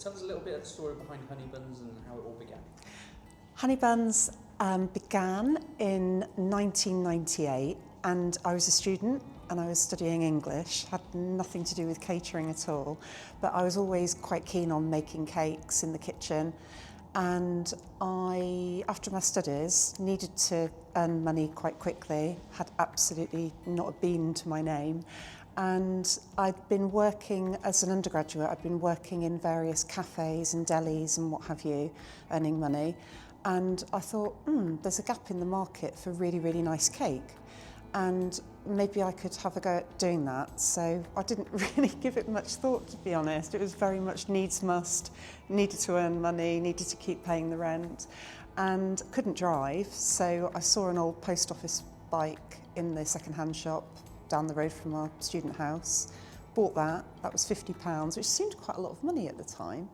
tell us a little bit of the story behind Honeybuns and how it all began. Honeybuns began in 1998, and I was a student and I was studying English, had nothing to do with catering at all, but I was always quite keen on making cakes in the kitchen. And I, after my studies, needed to earn money quite quickly, had absolutely not a bean to my name. And I'd been working as an undergraduate, I'd been working in various cafes and delis and what have you, earning money. And I thought, there's a gap in the market for really, really nice cake. And maybe I could have a go at doing that. So I didn't really give it much thought, to be honest. It was very much needs must, needed to earn money, needed to keep paying the rent, and couldn't drive. So I saw an old post office bike in the second-hand shop down the road from our student house, bought that was £50, which seemed quite a lot of money at the time.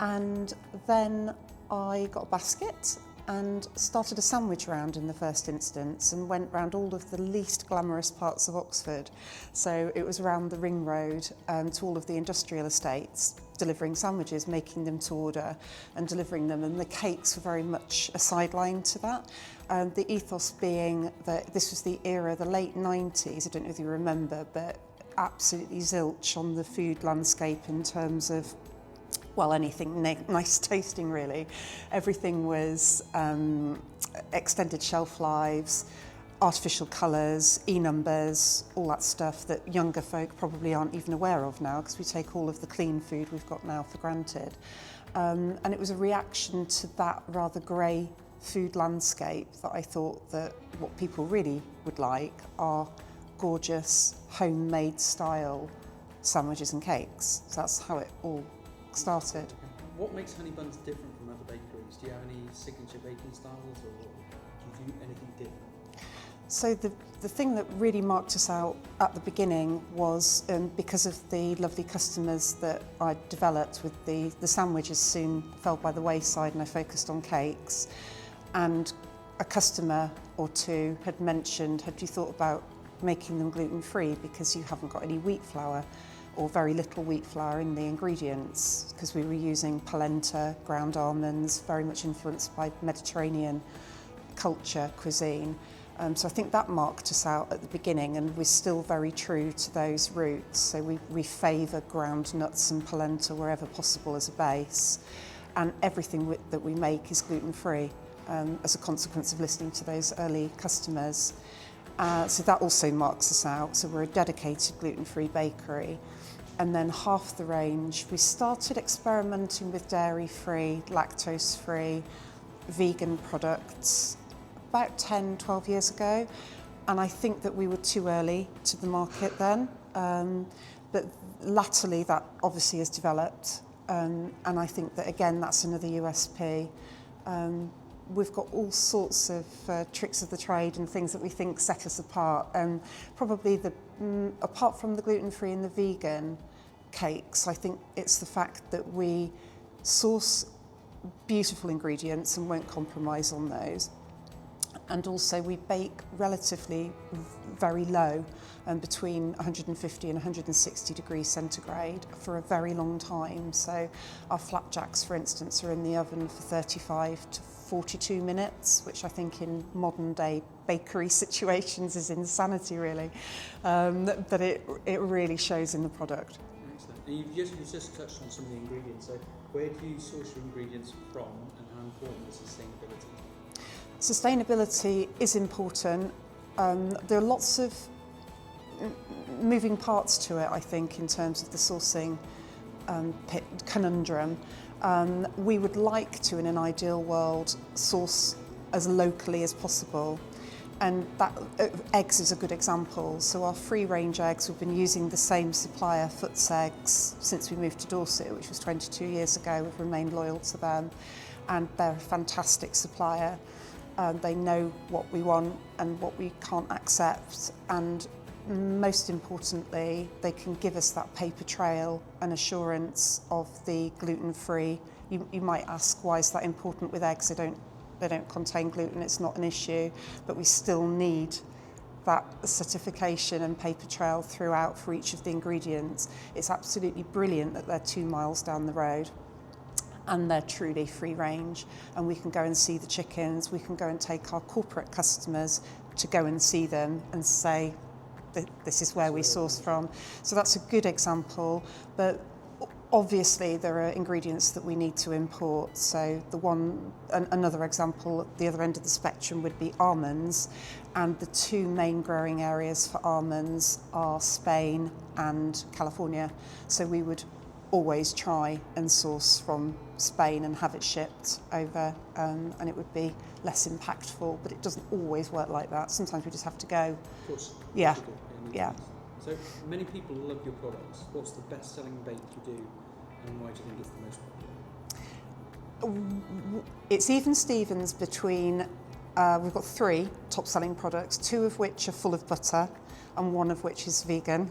And then I got a basket and started a sandwich round in the first instance and went round all of the least glamorous parts of Oxford. So it was around the Ring Road to all of the industrial estates, delivering sandwiches, making them to order and delivering them, and the cakes were very much a sideline to that. The ethos being that this was the era, the late 90s, I don't know if you remember, but absolutely zilch on the food landscape in terms of, well, anything nice tasting really. Everything was extended shelf lives, artificial colours, e-numbers, all that stuff that younger folk probably aren't even aware of now because we take all of the clean food we've got now for granted. And it was a reaction to that rather grey food landscape that I thought that what people really would like are gorgeous homemade style sandwiches and cakes. So that's how it all started. What makes Honeybuns different from other bakeries? Do you have any signature baking styles, or do you do anything different? So the thing that really marked us out at the beginning was because of the lovely customers that I developed with the sandwiches soon fell by the wayside and I focused on cakes. And a customer or two had mentioned, had you thought about making them gluten-free because you haven't got any wheat flour or very little wheat flour in the ingredients, because we were using polenta, ground almonds, very much influenced by Mediterranean culture, cuisine. So I think that marked us out at the beginning, and we're still very true to those roots. So we favour ground nuts and polenta wherever possible as a base, and everything that we make is gluten-free as a consequence of listening to those early customers. So that also marks us out. So we're a dedicated gluten-free bakery. And then half the range, we started experimenting with dairy-free, lactose-free, vegan products about 10, 12 years ago. And I think that we were too early to the market then. But latterly that obviously has developed. And I think that again, that's another USP. We've got all sorts of tricks of the trade and things that we think set us apart. Probably apart from the gluten-free and the vegan cakes, I think it's the fact that we source beautiful ingredients and won't compromise on those. And also we bake relatively very low, between 150 and 160 degrees centigrade for a very long time. So our flapjacks, for instance, are in the oven for 35 to 42 minutes, which I think in modern day bakery situations is insanity really. But it really shows in the product. Excellent. And you've just touched on some of the ingredients. So where do you source your ingredients from, and how important is sustainability? Sustainability is important. There are lots of moving parts to it, I think, in terms of the sourcing conundrum. We would like to, in an ideal world, source as locally as possible. And that eggs is a good example. So our free-range eggs, we've been using the same supplier, Foots Eggs, since we moved to Dorset, which was 22 years ago. We've remained loyal to them, and they're a fantastic supplier. They know what we want and what we can't accept, and most importantly, they can give us that paper trail and assurance of the gluten-free. You might ask, why is that important with eggs? They don't contain gluten, it's not an issue, but we still need that certification and paper trail throughout for each of the ingredients. It's absolutely brilliant that they're 2 miles down the road. and they're truly free range. And we can go and see the chickens, we can go and take our corporate customers to go and see them and say, this is where we source from. So that's a good example, but obviously there are ingredients that we need to import. So another example at the other end of the spectrum would be almonds, and the two main growing areas for almonds are Spain and California. So we would always try and source from Spain and have it shipped over, and it would be less impactful, but it doesn't always work like that. Sometimes we just have to go. Of course. Yeah. Yeah. So many people love your products. What's the best-selling bake you do, and why do you think it's the most popular? It's even Stevens between, we've got 3 top-selling products, 2 of which are full of butter and 1 of which is vegan.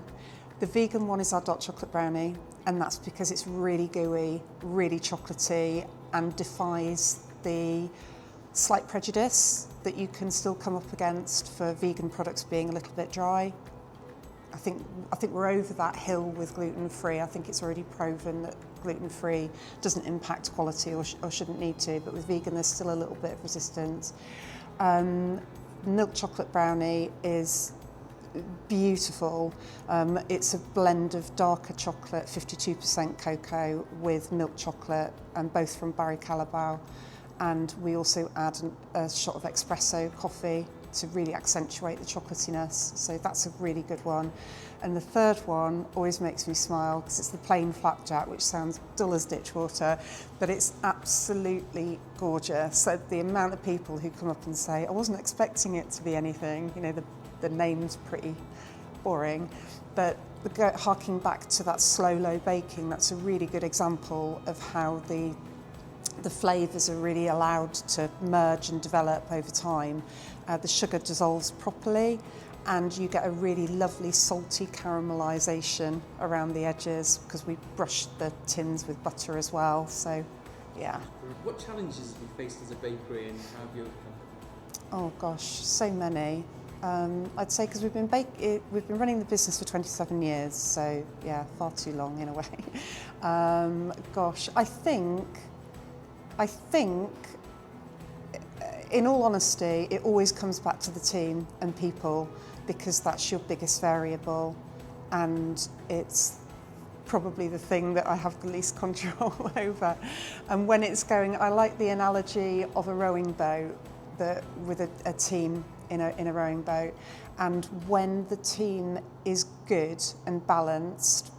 The vegan one is our dark chocolate brownie, and that's because it's really gooey, really chocolatey, and defies the slight prejudice that you can still come up against for vegan products being a little bit dry. I think we're over that hill with gluten-free. I think it's already proven that gluten-free doesn't impact quality or shouldn't need to, but with vegan there's still a little bit of resistance. Milk chocolate brownie is beautiful. It's a blend of darker chocolate, 52% cocoa, with milk chocolate, and both from Barry Callebaut. And we also add a shot of espresso coffee to really accentuate the chocolatiness. So that's a really good one. And the third one always makes me smile because it's the plain flapjack, which sounds dull as ditch water, but it's absolutely gorgeous. So the amount of people who come up and say, I wasn't expecting it to be anything, you know, the name's pretty boring, but harking back to that slow, low baking, that's a really good example of how the flavours are really allowed to merge and develop over time. The sugar dissolves properly, and you get a really lovely salty caramelisation around the edges because we brushed the tins with butter as well. So, yeah. What challenges have you faced as a bakery, and how have you overcome them? Oh gosh, so many. I'd say because we've been running the business for 27 years, so yeah, far too long in a way. Gosh, I think, in all honesty, it always comes back to the team and people, because that's your biggest variable, and it's probably the thing that I have the least control over. And when it's going, I like the analogy of a rowing boat, with a team in a rowing boat, and when the team is good and balanced,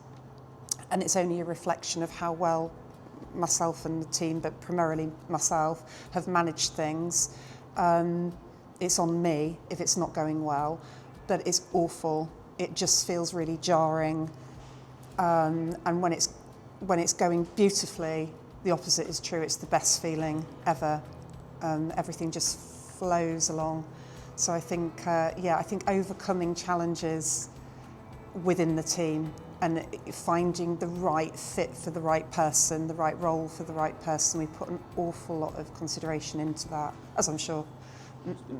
and it's only a reflection of how well myself and the team, but primarily myself, have managed things. It's on me if it's not going well, but it's awful. It just feels really jarring. And when it's going beautifully, the opposite is true. It's the best feeling ever. Everything just flows along. So I think, I think overcoming challenges within the team and finding the right fit for the right person, the right role for the right person. We put an awful lot of consideration into that, as I'm sure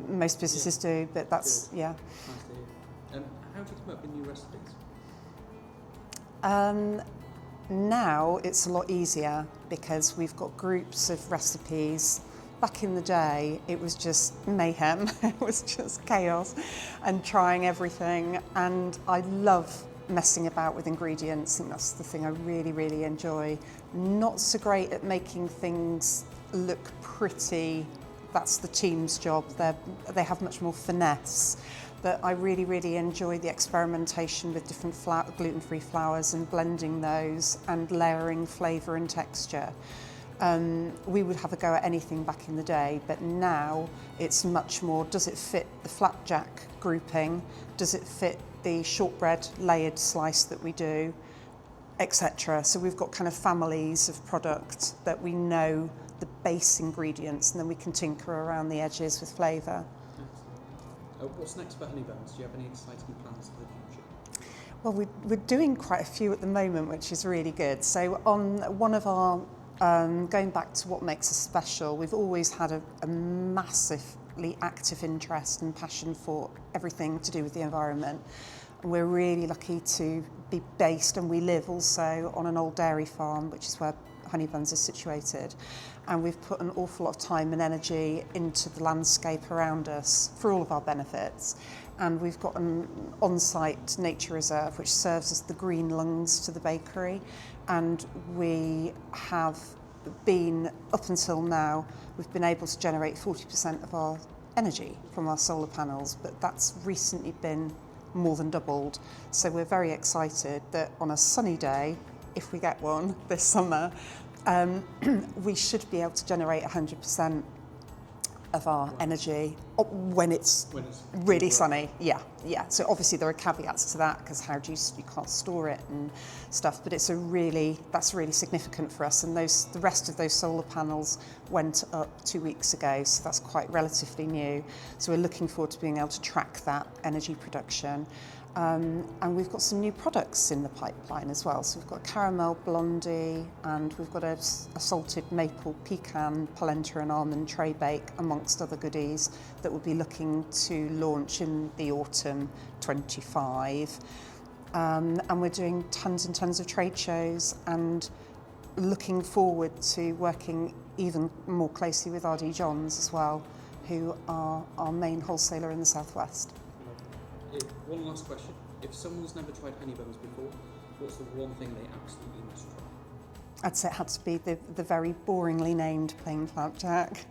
most businesses do, but that's, yeah. Nice to hear. How do you come up with new recipes? Now it's a lot easier because we've got groups of recipes. Back in the day, it was just mayhem. It was just chaos and trying everything. And I love messing about with ingredients. I think that's the thing I really, really enjoy. Not so great at making things look pretty. That's the team's job. They have much more finesse. But I really, really enjoy the experimentation with different gluten-free flours and blending those and layering flavour and texture. We would have a go at anything back in the day, but now it's much more, does it fit the flapjack grouping? Does it fit the shortbread layered slice that we do, etc. So we've got kind of families of product that we know the base ingredients, and then we can tinker around the edges with flavour. What's next for Honeybuns? Do you have any exciting plans for the future? Well, we're doing quite a few at the moment, which is really good. So on one of our, going back to what makes us special, we've always had a massively active interest and passion for everything to do with the environment. And we're really lucky to be based, and we live also on an old dairy farm, which is where Honeybuns is situated. And we've put an awful lot of time and energy into the landscape around us for all of our benefits. And we've got an on-site nature reserve which serves as the green lungs to the bakery. And we have been, up until now, we've been able to generate 40% of our energy from our solar panels, but that's recently been more than doubled. So we're very excited that on a sunny day, if we get one this summer, we should be able to generate 100% of our energy when it's really sunny. Yeah. So obviously there are caveats to that, because you can't store it and stuff. But that's really significant for us. And the rest of those solar panels went up 2 weeks ago, so that's quite relatively new. So we're looking forward to being able to track that energy production. And we've got some new products in the pipeline as well. So we've got a caramel blondie, and we've got a salted maple pecan, polenta and almond tray bake, amongst other goodies that we'll be looking to launch in the autumn 25. And we're doing tons and tons of trade shows, and looking forward to working even more closely with RD Johns as well, who are our main wholesaler in the Southwest. One last question. If someone's never tried Honeybuns before, what's the one thing they absolutely must try? I'd say it had to be the very boringly named plain flapjack.